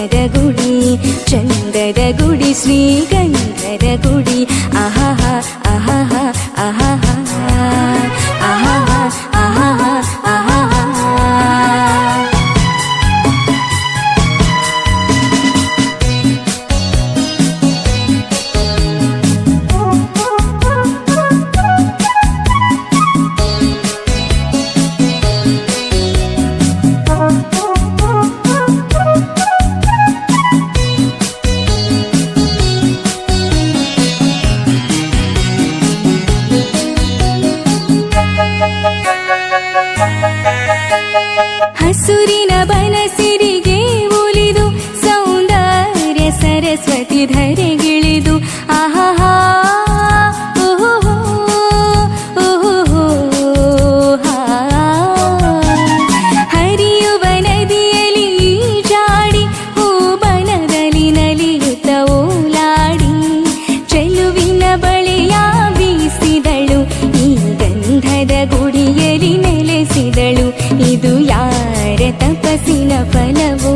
ಗಂಧದ ಗುಡಿ ಚಂದದ ಗುಡಿ ಶ್ರೀಗಂಧದ ಗುಡಿ ಆಹಾಹ ಆಹಾಹ ಆಹಾಹ ಆಹಾಹ ಆಹಾಹ ಆಹಾಹ. ಹಸುರಿನ ಬನಸಿರಿಗೆ ಉಲಿದು ಸೌಂದರ್ಯ ಸರಸ್ವತಿ ಧರೆಗಿಳಿದು ಆಹಾಹಾ ಓಹೋ ಓಹೋ ಹರಿಯುವ ನದಿಯಲ್ಲಿ ಜಾಡಿ ಹೂಬನದಲ್ಲಿ ನಲಿಯುತ್ತ ಓಲಾಡಿ ಚೆಲುವಿನ ಬಳೆಯ ಬೀಸಿದಳು ಈ ಗಂಧದ ಗುಡಿಯಲ್ಲಿ ನೆಲೆಸಿದಳು. ಇದು ಯಾರ ತಪಸ್ಸಿನ ಫಲವೋ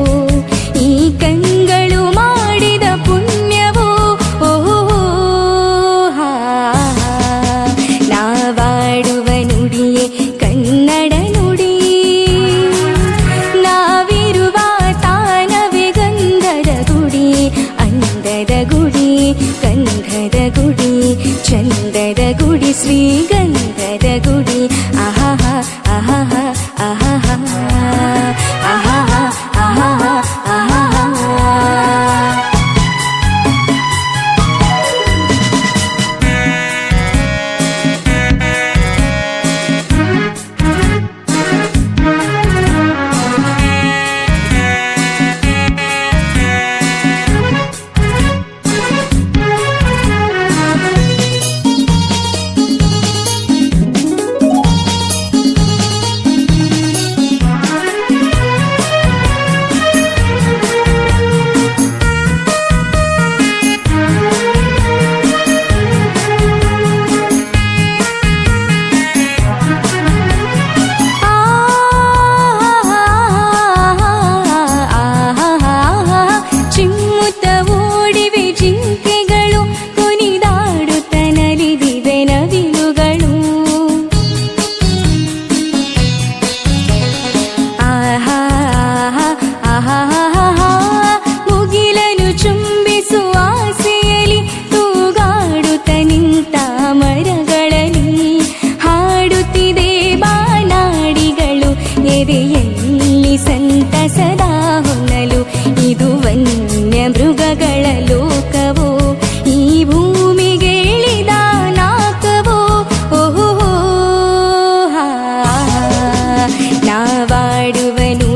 ಈ ಕಂಗಳು ಮಾಡಿದ ಪುಣ್ಯವೋ ಓಹೋ ನಾವಾಡುವ ನುಡಿಯೇ ಕನ್ನಡ ನುಡಿ ನಾವಿರುವ ತಾನವೇ ಗಂಧದ ಗುಡಿ ಅಂದದ ಗುಡಿ ಗಂಧದ ಗುಡಿ ಚಂದದ ಗುಡಿ ಶ್ರೀಗಂಧದ ಗುಡಿ ಆಹಾಹ ಆಹಾಹ ಆಹಾಹ ಆಹಾಹ ಆಹಾಹ ಆಹಾಹ. ಮುಗಿಲನು ಚುಂಬಿಸುವ ಆಸೆಯಲ್ಲಿ ತೂಗಾಡುತ್ತ ನಿಂತ ಮರಗಳಲ್ಲಿ ಹಾಡುತ್ತಿದೆ ಬಾನಾಡಿಗಳು ಎದೆಯಲ್ಲಿ ಸಂತಸದ ಹೊನಲು. ಇದು ವನ್ಯ ಮೃಗಗಳ ಲೋಕವೋ ಈ ಭೂಮಿಗೆ ಇಳಿದ ನಾಕವೋ ಓಹೋ ನಾವಾಡುವನು